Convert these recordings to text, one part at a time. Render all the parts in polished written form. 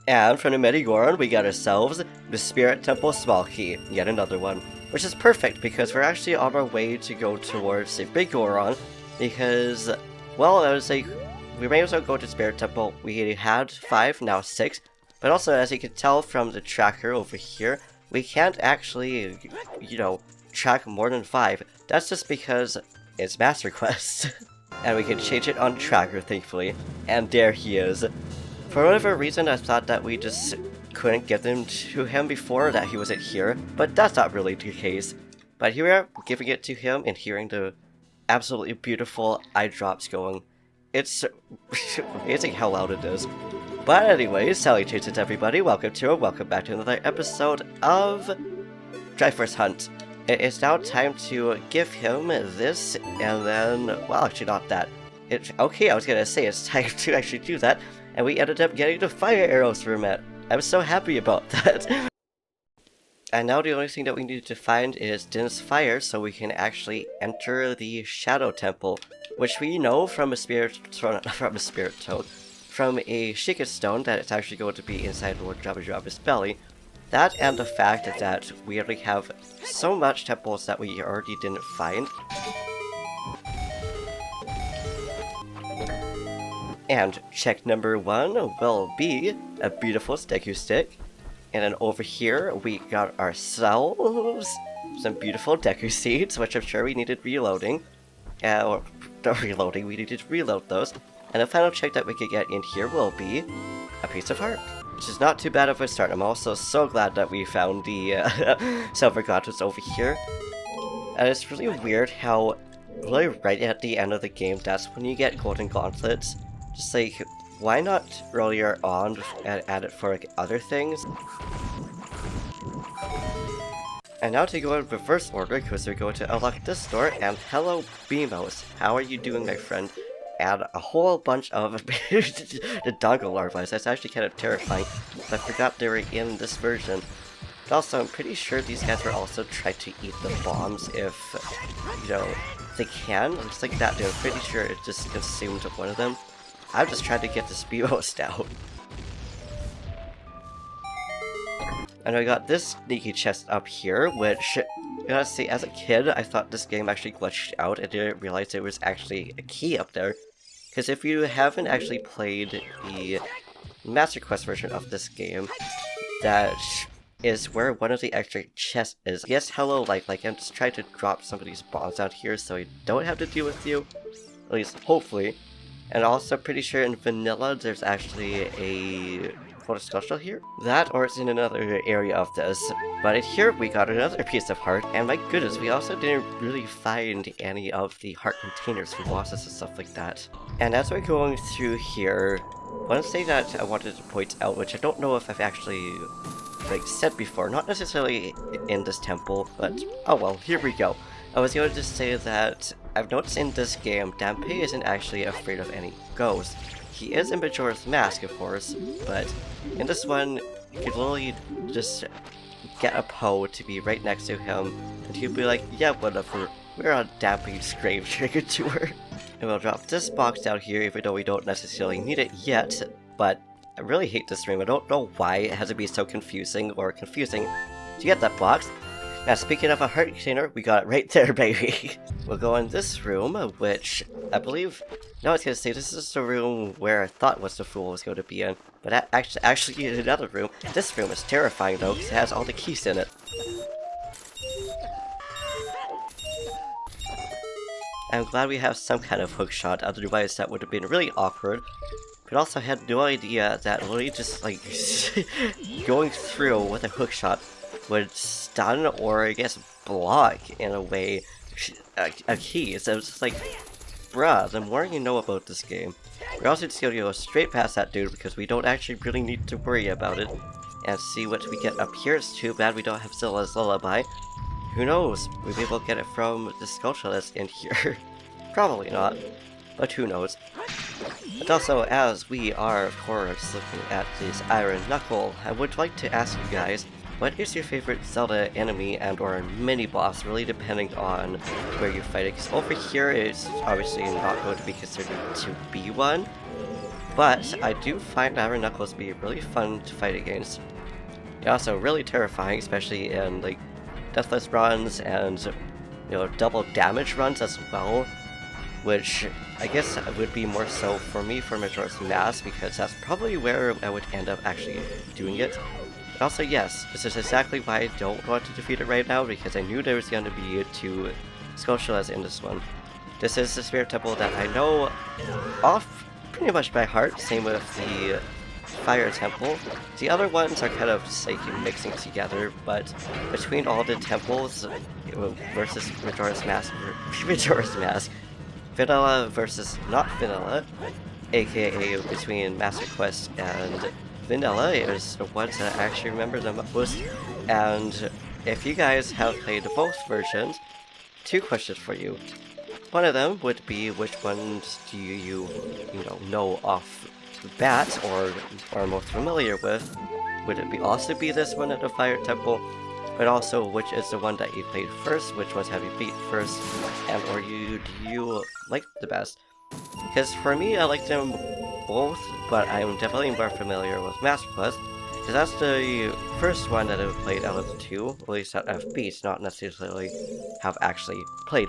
And from the Medigoron, we got ourselves the Spirit Temple Small Key, yet another one. Which is perfect, because we're actually on our way to go towards the Big Goron, because, well, I would say, we may as well go to Spirit Temple. We had 5, now 6, but also, as you can tell from the tracker over here, we can't actually, track more than 5. That's just because it's Master Quest. And we can change it on tracker, thankfully. And there he is. For whatever reason, I thought that we just couldn't get them to him before, that he wasn't here, but that's not really the case. But here we are, giving it to him and hearing the absolutely beautiful eye drops going. It's amazing how loud it is. But anyways, salutations everybody, welcome back to another episode of Triforce Hunt. It is now time to give him this, and then, well, actually not that. Okay, I was gonna say it's time to actually do that, and we ended up getting the fire arrows from it. I'm so happy about that. And now the only thing that we need to find is Din's Fire, so we can actually enter the Shadow Temple, which we know from a Spirit Stone, from a Shika Stone, that it's actually going to be inside Lord Jabba Jabba's belly. That and the fact that we already have so much temples that we already didn't find. And check number 1 will be a beautiful Deku Stick. And then over here, we got ourselves some beautiful Deku Seeds, which I'm sure we needed reloading. Or not reloading, we needed to reload those. And the final check that we could get in here will be a piece of heart, which is not too bad of a start. I'm also so glad that we found the silver gauntlets over here. And it's really weird how, really right at the end of the game, that's when you get golden gauntlets. Just like, why not earlier on and add it for like other things? And now to go in reverse order, because we're going to unlock this door, and hello Beamos, how are you doing, my friend? And a whole bunch of the dongle larvae. That's actually kind of terrifying. I forgot they were in this version. But also, I'm pretty sure these guys will also try to eat the bombs if, they can. Looks like that, I'm pretty sure it just consumed one of them. I'm just trying to get this Beamos out. And I got this sneaky chest up here, which, honestly, as a kid, I thought this game actually glitched out and didn't realize there was actually a key up there. Because if you haven't actually played the Master Quest version of this game, that is where one of the extra chests is. Yes, hello, like I'm just trying to drop some of these bombs out here so I don't have to deal with you. At least, hopefully. And also pretty sure in vanilla there's actually a photosculpture here. That, or it's in another area of this. But here we got another piece of heart, and my goodness, we also didn't really find any of the heart containers from bosses and stuff like that. And as we're going through here, one thing that I wanted to point out, which I don't know if I've actually said before, not necessarily in this temple, but oh well, here we go. I was going to say that I've noticed in this game, Dampe isn't actually afraid of any ghosts. He is in Majora's Mask, of course, but in this one, you could literally just get a Poe to be right next to him, and he'll be like, yeah, whatever, we're on Dampe's grave trigger tour. And we'll drop this box down here, even though we don't necessarily need it yet, but I really hate this room. I don't know why it has to be so confusing to get that box. Now, speaking of a heart container, we got it right there, baby. We'll go in this room, which I believe, no, I was gonna say this is the room where I thought was the fool was going to be in, but actually in another room. This room is terrifying though, because it has all the keys in it. I'm glad we have some kind of hookshot, otherwise that would have been really awkward. But also had no idea that literally just going through with a hookshot would stun or I guess block in a way a key. So it's just like, bruh, the more you know about this game. We're also just gonna go straight past that dude because we don't actually really need to worry about it. And see what we get up here. It's too bad we don't have Zilla's Lullaby. Who knows? We may be able to get it from the sculpture that's in here. Probably not, but who knows. But also, as we are of course looking at this Iron Knuckle, I would like to ask you guys, what is your favorite Zelda enemy and or mini-boss, really depending on where you fight it? Because over here it's obviously not going to be considered to be one. But I do find Iron Knuckles to be really fun to fight against. They're also really terrifying, especially in like deathless runs and double damage runs as well, which I guess would be more so for me for Majora's Mask, because that's probably where I would end up actually doing it. But also, yes, this is exactly why I don't want to defeat it right now, because I knew there was going to be 2 Skulltulas in this one. This is the Spirit Temple that I know off pretty much by heart, same with the Fire Temple. The other ones are kind of just like mixing together, but between all the temples versus Majora's Mask, Vanilla versus not Vanilla, aka between Master Quest and Vanilla, is the ones that I actually remember the most. And if you guys have played both versions, 2 questions for you. One of them would be, which ones do you know off the bat or are most familiar with? Would it also be this one at the Fire Temple? But also, which is the one that you played first? Which ones have you beat first? And or do you like the best? Because for me, I like them both, but I'm definitely more familiar with Master Quest, because that's the first one that I've played out of the 2, at least that I've beat, not necessarily have actually played.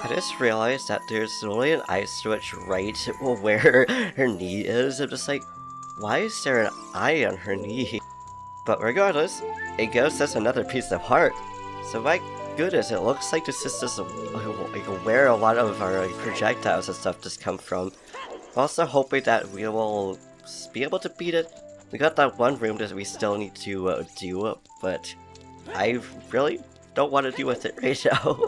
I just realized that there's only an ice switch right where her knee is. I'm just like, why is there an eye on her knee? But regardless, it gives us another piece of heart. So my goodness, it looks like this is just like where a lot of our projectiles and stuff just come from. I'm also hoping that we will be able to beat it. We got that one room that we still need to do, but I really don't want to deal with it right now.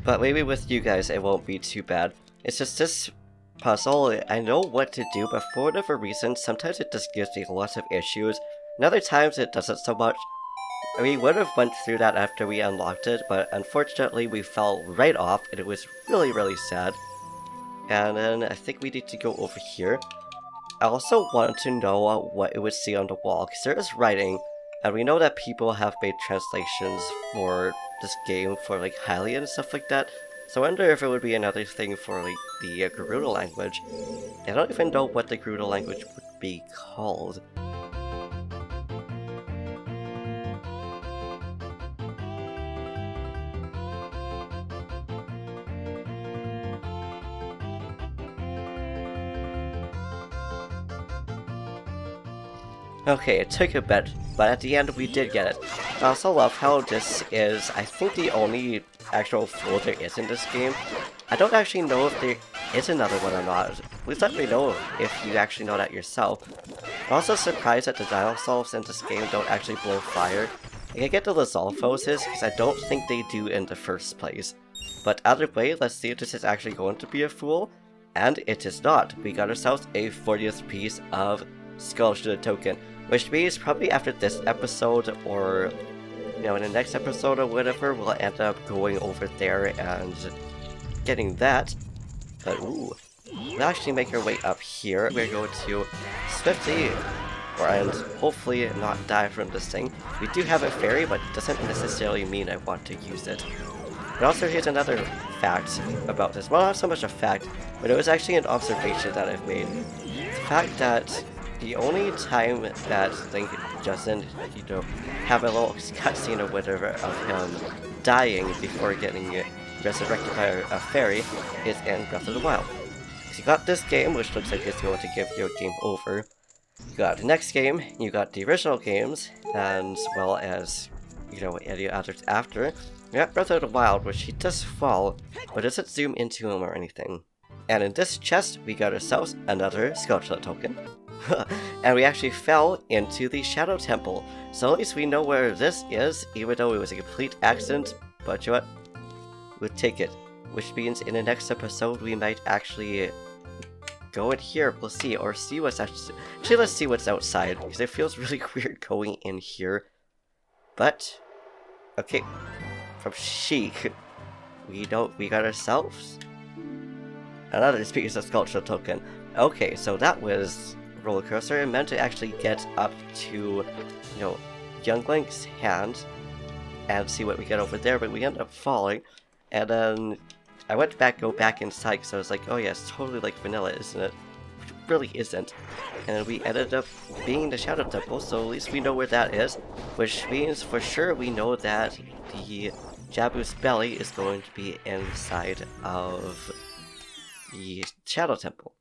But maybe with you guys it won't be too bad. It's just this puzzle, I know what to do, but for whatever reason, sometimes it just gives me lots of issues, and other times it doesn't so much. We would have went through that after we unlocked it, but unfortunately we fell right off, and it was really sad. And then I think we need to go over here. I also wanted to know what it would see on the wall, because there is writing, and we know that people have made translations for this game for like Hylian and stuff like that, so I wonder if it would be another thing for like the Gerudo language. I don't even know what the Gerudo language would be called. Okay, it took a bit, but at the end we did get it. I also love how this is, I think, the only actual fool there is in this game. I don't actually know if there is another one or not. Please let me know if you actually know that yourself. I'm also surprised that the dinosaurs in this game don't actually blow fire. Like, I get the Lizalfos, because I don't think they do in the first place. But either way, let's see if this is actually going to be a fool. And it is not. We got ourselves a 40th piece of Skulltula token, which means probably after this episode, or in the next episode or whatever, we'll end up going over there and getting that. But ooh, we'll actually make our way up here. We're going to swiftly, and hopefully not die from this thing. We do have a fairy, but it doesn't necessarily mean I want to use it. And also, here's another fact about this. Well, not so much a fact, but it was actually an observation that I've made. The fact that the only time that Link doesn't, have a little cutscene or whatever of him dying before getting resurrected by a fairy is in Breath of the Wild. So you got this game, which looks like it's going to give you a game over. You got the next game, you got the original games, and as well as, any others after. You got Breath of the Wild, which he does fall, but doesn't zoom into him or anything. And in this chest, we got ourselves another Skulltula token. And we actually fell into the Shadow Temple, so at least we know where this is, even though it was a complete accident. But you know what? We'll take it. Which means in the next episode we might actually go in here. We'll see, or see what's actually let's see what's outside, because it feels really weird going in here. But okay, from Sheik, we got ourselves another piece of Skulltula token. Okay, so that was roller coaster. I meant to actually get up to, Young Link's hand and see what we get over there, but we ended up falling, and then I went back, go back inside, because I was like, oh yeah, it's totally like vanilla, isn't it? really isn't. And we ended up being the Shadow Temple, so at least we know where that is, which means for sure we know that the Jabu's belly is going to be inside of the Shadow Temple.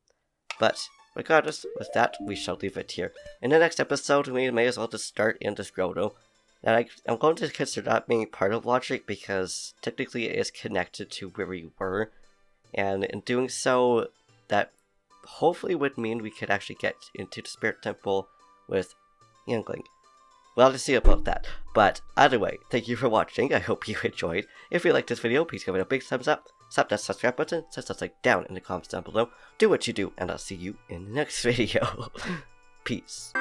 But regardless, with that, we shall leave it here. In the next episode, we may as well just start in this Grotto. And I'm going to consider that being part of logic because technically it is connected to where we were. And in doing so, that hopefully would mean we could actually get into the Spirit Temple with Youngling. We'll have to see about that. But either way, thank you for watching. I hope you enjoyed. If you liked this video, please give it a big thumbs up. Slap that subscribe button, set that like down in the comments down below. Do what you do, and I'll see you in the next video. Peace.